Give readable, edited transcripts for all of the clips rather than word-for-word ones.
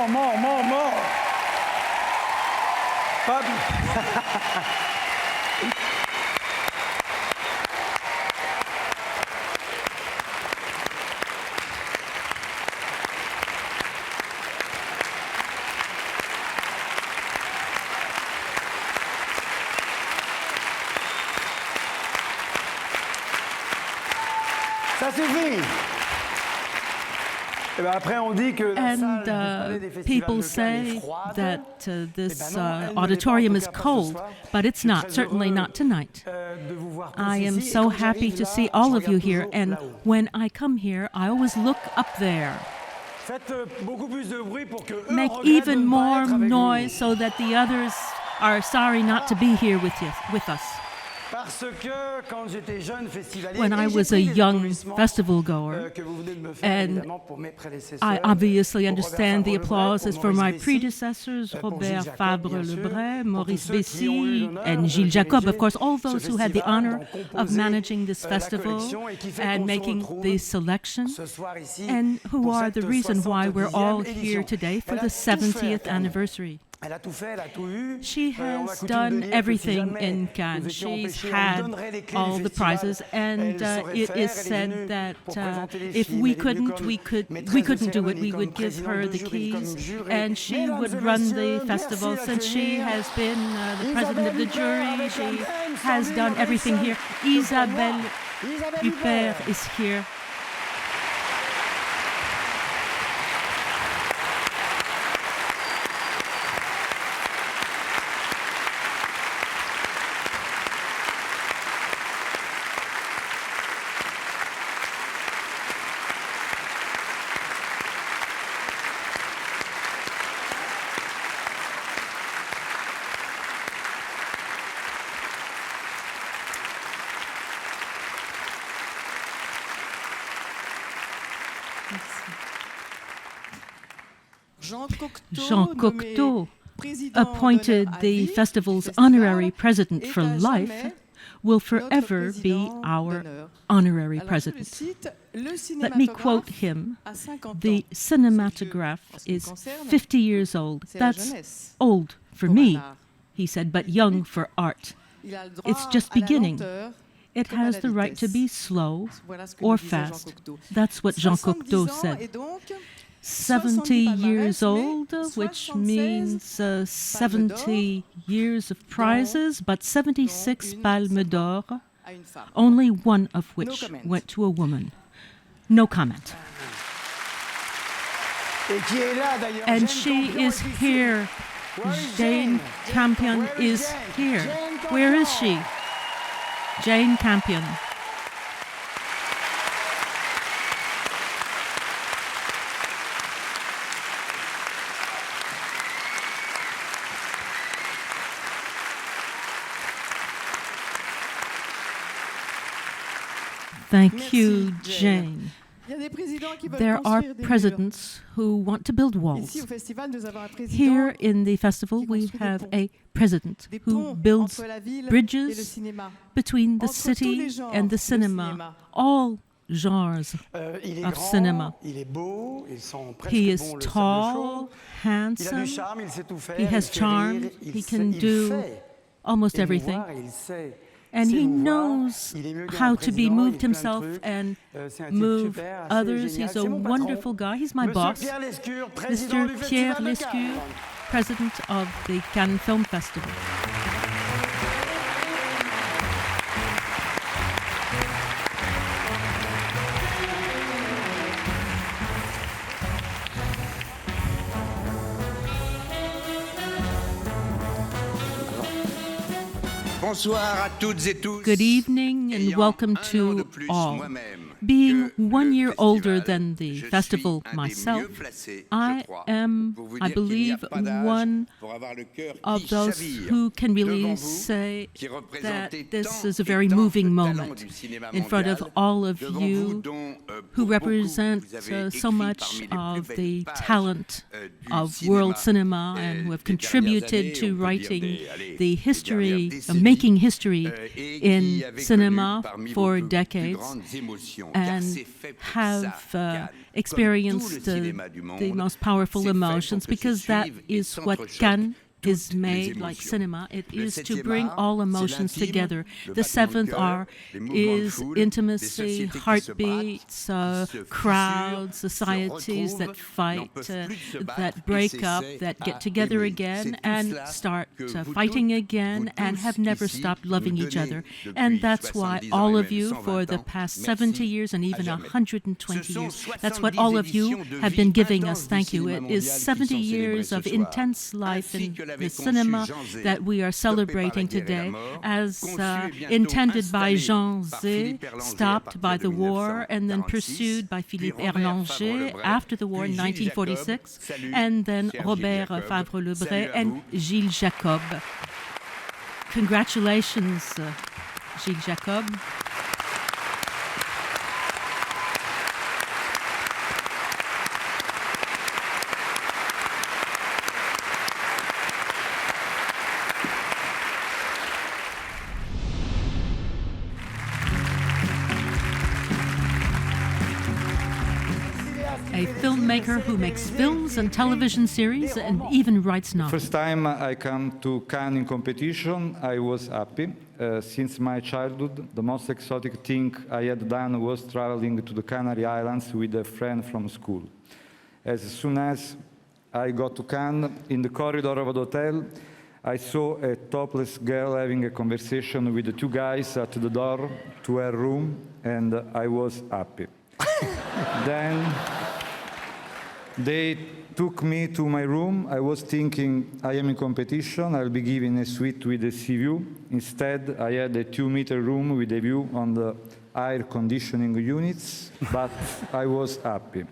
More. Pardon. Ça suffit. And people say that this auditorium is cold, but it's not, certainly not tonight. I am so happy to see all of you here, and when I come here, I always look up there. Make even more noise so that the others are sorry not to be here with us. When I was a young festival goer, and I obviously understand the applause is for my predecessors, Robert Fabre-Lebret, Maurice Bessy, and Gilles Jacob, of course, all those who had the honor of managing this festival and making the selection, and who are the reason why we're all here today for the 70th anniversary. She has done everything in Cannes. She's had all the prizes, and it is said that if we couldn't do it, we would give her the keys, and she would run the festival. Since she has been the president of the jury, she has done everything here. Isabelle Huppert is here. Jean Cocteau, appointed the festival's honorary president for life, will forever be our honorary president. Let me quote him. The cinematograph is 50 years old. That's old for me, he said, but young for art. It's just beginning. It has the right to be slow or fast. That's what Jean Cocteau said. 70 years old, which means 70 years of prizes, but 76 Palmes d'Or, only one of which went to a woman. No comment. And she is here. Jane Campion is here. Where is she? Jane Campion. Thank you, Jane. There are presidents who want to build walls. Here in the festival, we have a president who builds bridges between the city and the cinema, all genres of cinema. He is tall, handsome, he has charm, he can do almost everything. And he knows how to be moved himself and move others. He's a wonderful guy. He's my boss. Mr. Pierre Lescure, president of the Cannes Film Festival. Good evening and welcome to all. Being 1 year older than the festival myself, I am, I believe, one of those who can really say that this is a very moving moment in front of all of you who represent so much of the talent of world cinema and who have contributed to writing the history, making history in cinema for decades. and have experienced the most powerful emotions, because that is what Cannes is made, like cinema. It is to bring all emotions together. The seventh art is intimacy, heartbeats, crowds, societies that fight, that break up, that get together again and start fighting again and have never stopped loving each other. And that's why all of you, for the past 70 years and even 120 years, that's what all of you have been giving us. Thank you. It is 70 years of intense life in the cinema that we are celebrating today, as intended by Jean Zay, stopped by the war, and then pursued by Philippe Erlanger after the war in 1946, and then Robert Fabre-Lebret and Gilles Jacob. Congratulations, Gilles Jacob. A filmmaker who makes films and television series and even writes novels. First time I come to Cannes in competition, I was happy. Since my childhood, the most exotic thing I had done was traveling to the Canary Islands with a friend from school. As soon as I got to Cannes, in the corridor of the hotel, I saw a topless girl having a conversation with the two guys at the door to her room, and I was happy. Then they took me to my room. I was thinking, I am in competition, I'll be given a suite with a sea view. Instead, I had a 2-meter room with a view on the air conditioning units, but I was happy.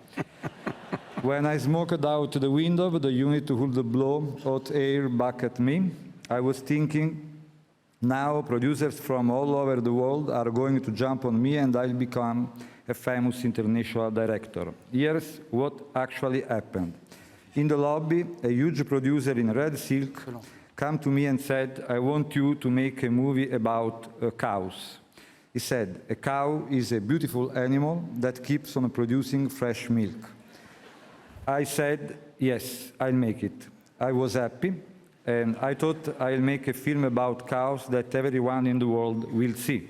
When I smoked out the window, the unit would blow hot air back at me. I was thinking, now producers from all over the world are going to jump on me and I'll become a famous international director. Here's what actually happened. In the lobby, a huge producer in red silk came to me and said, I want you to make a movie about cows. He said, a cow is a beautiful animal that keeps on producing fresh milk. I said, yes, I'll make it. I was happy, and I thought I'll make a film about cows that everyone in the world will see.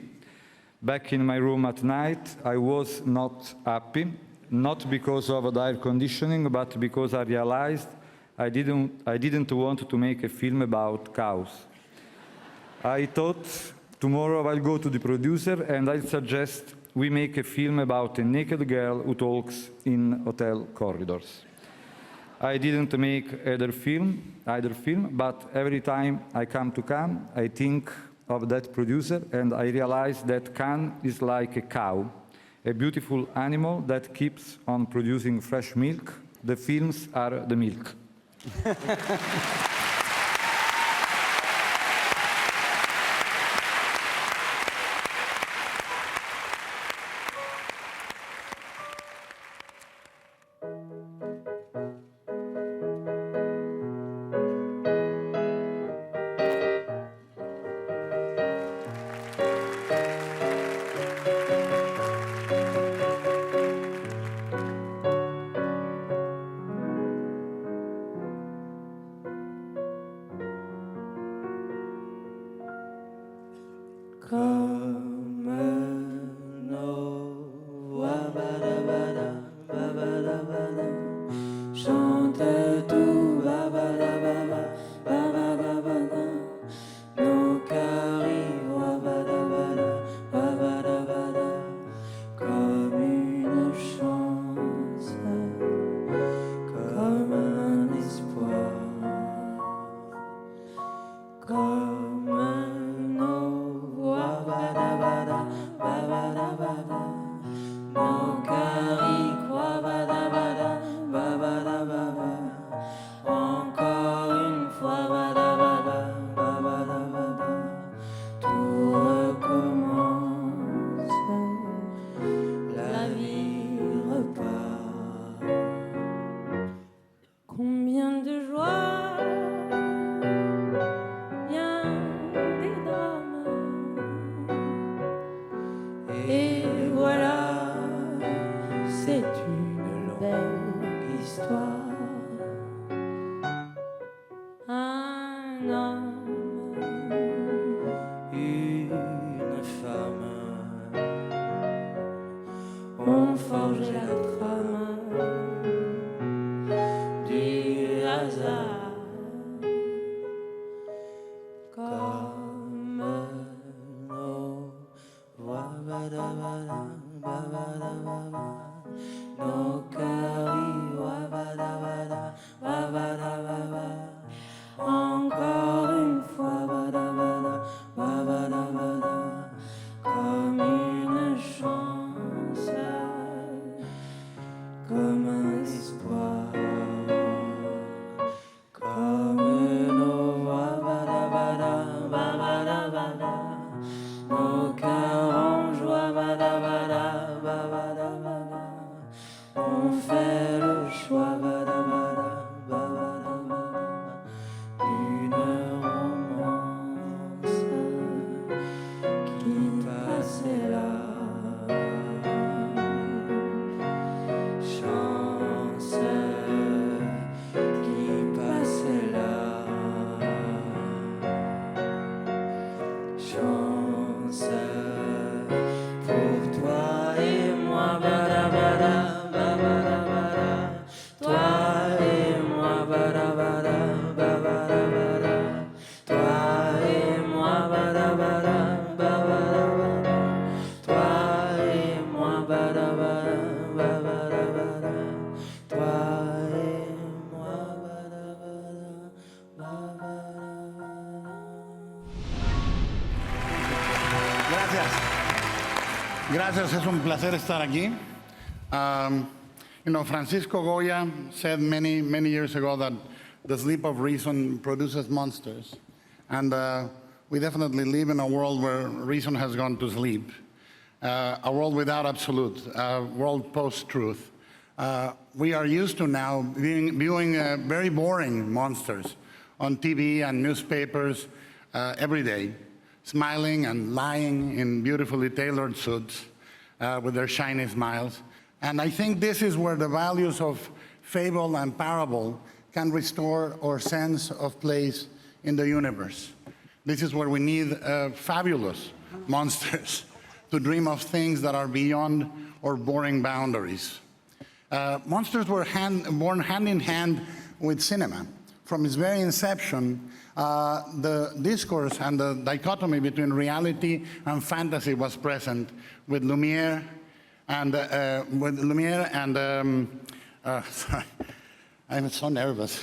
Back in my room at night, I was not happy, not because of the air conditioning, but because I realized I didn't want to make a film about cows. I thought, tomorrow I'll go to the producer and I'll suggest we make a film about a naked girl who talks in hotel corridors. I didn't make either film, but every time I come to Cannes, I think of that producer, and I realize that Cannes is like a cow, a beautiful animal that keeps on producing fresh milk. The films are the milk. une belle histoire. Un homme, une femme ont forgé la trame du hasard. Comme nos voix, nos cœurs y encore une fois, comme une chance, comme un espoir, comme nos voix, nos cœurs en joie, on fait le choix d'une romance qui passait là. Chance qui passait là. Chance pour toi et moi, toi et moi, toi et moi, toi et moi, toi et Gracias. Gracias, es un placer estar aquí. Francisco Goya said many years ago that the sleep of reason produces monsters. And we definitely live in a world where reason has gone to sleep. A world without absolute, a world post-truth. We are used to now viewing very boring monsters on TV and newspapers every day, smiling and lying in beautifully tailored suits with their shiny smiles. And I think this is where the values of fable and parable can restore our sense of place in the universe. This is where we need fabulous monsters to dream of things that are beyond our boring boundaries. Monsters were born hand in hand with cinema. From its very inception, the discourse and the dichotomy between reality and fantasy was present with Lumiere and sorry, I'm so nervous,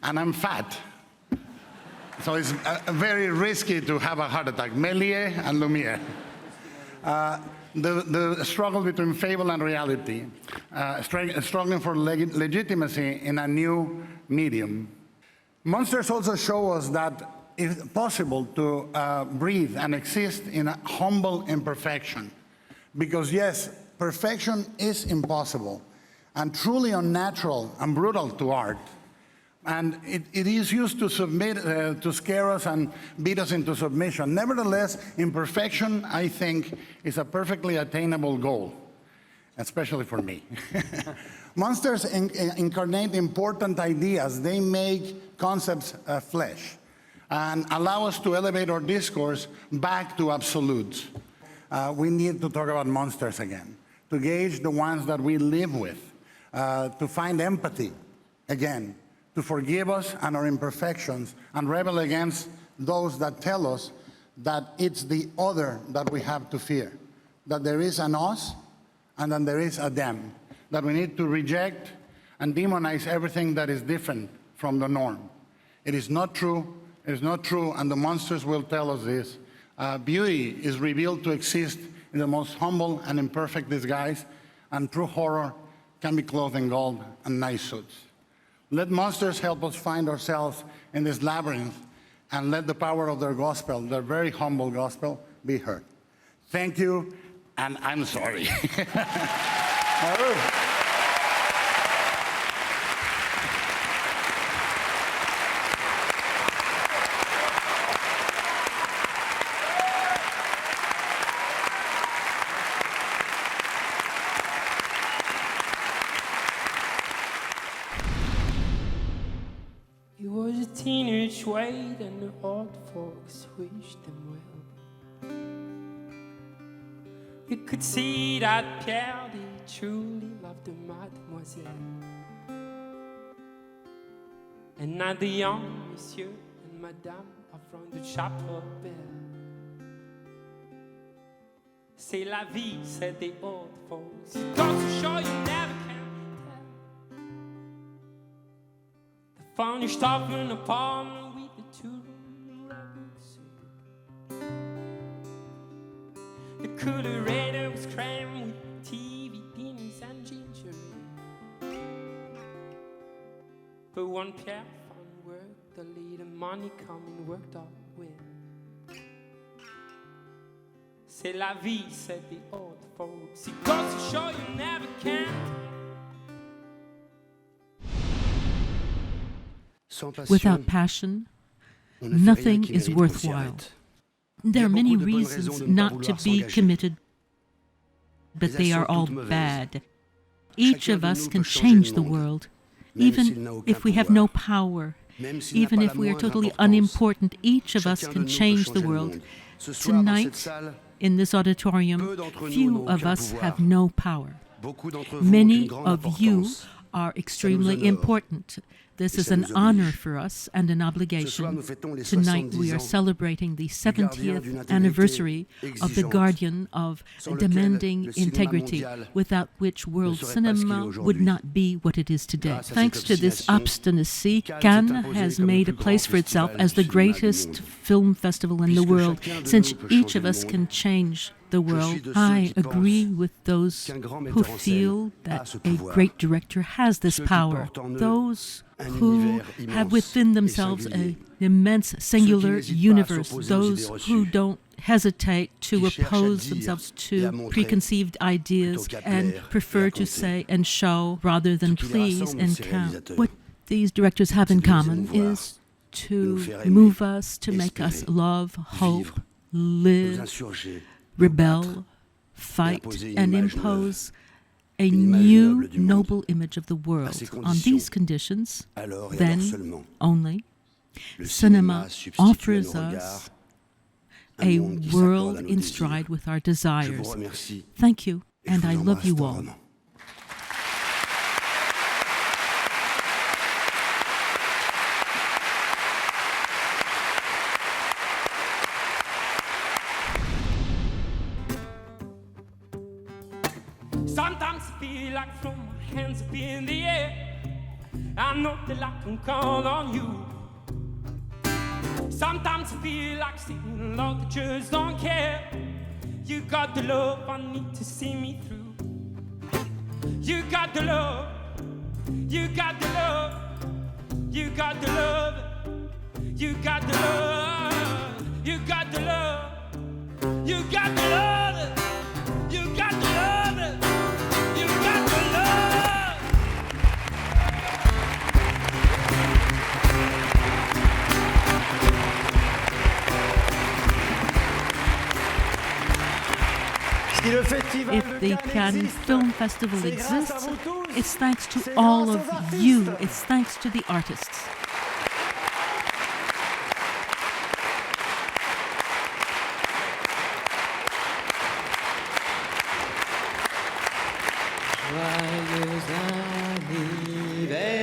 and I'm fat, so it's very risky to have a heart attack. Méliès and Lumiere. The struggle between fable and reality, struggling for legitimacy in a new medium. Monsters also show us that it's possible to breathe and exist in a humble imperfection. Because yes, perfection is impossible and truly unnatural and brutal to art. And it is used to submit, to scare us and beat us into submission. Nevertheless, imperfection, I think, is a perfectly attainable goal, especially for me. Monsters incarnate important ideas. They make concepts flesh and allow us to elevate our discourse back to absolutes. We need to talk about monsters again, to gauge the ones that we live with, to find empathy again, to forgive us and our imperfections and rebel against those that tell us that it's the other that we have to fear, that there is an us and then there is a them, that we need to reject and demonize everything that is different from the norm. It is not true, it is not true, and the monsters will tell us this. Beauty is revealed to exist in the most humble and imperfect disguise, and true horror can be clothed in gold and nice suits. Let monsters help us find ourselves in this labyrinth, and let the power of their gospel, their very humble gospel, be heard. Thank you, and I'm sorry. teenage Wade and the old folks wished them well. You could see that Pierre, he truly loved the mademoiselle. And now the young monsieur and madame are from the chapel bell. C'est la vie, said the old folks. It goes to show you never can tell. The furnished off an apartment with the two-room rubber suite. The coolerator was crammed with TV dinners and ginger ale. But one Pierre found work, the little money coming worked out well. C'est la vie, said the old folks. It goes to show you never can. Without passion, nothing is worthwhile. There are many reasons not to be committed, but they are all bad. Each of us can change the world, even if we have no power, even if we are totally unimportant. Each of us can change the world. Tonight, in this auditorium, few of us have no power. Many of you are extremely important. This is an honor for us and an obligation. Tonight we are celebrating the 70th anniversary of the guardian of demanding integrity, without which world cinema would not be what it is today. Thanks to this obstinacy, Cannes has made a place for itself as the greatest film festival in the world. Since each of us can change the world, I agree with those who feel that a great director has this power. Those who have within themselves an immense singular universe, those who don't hesitate to oppose themselves to preconceived ideas and prefer to say and show rather than please and count. What these directors have in common is to move us, to make us love, hope, live, rebel, fight, and impose a new noble image of the world. On these conditions, then only, cinema offers us a world in stride with our desires. Thank you, and I love you all. Sometimes I feel like throwing my hands up in the air. I know that I can call on you. Sometimes I feel like singing along, I just don't care. You got the love I need to see me through. You got the love, you got the love, you got the love, you got the love, you got the love, you got the love, you got the love. If the Cannes Film Festival exists, it's thanks to all of you. It's thanks to the artists. Joyeux anniversaire.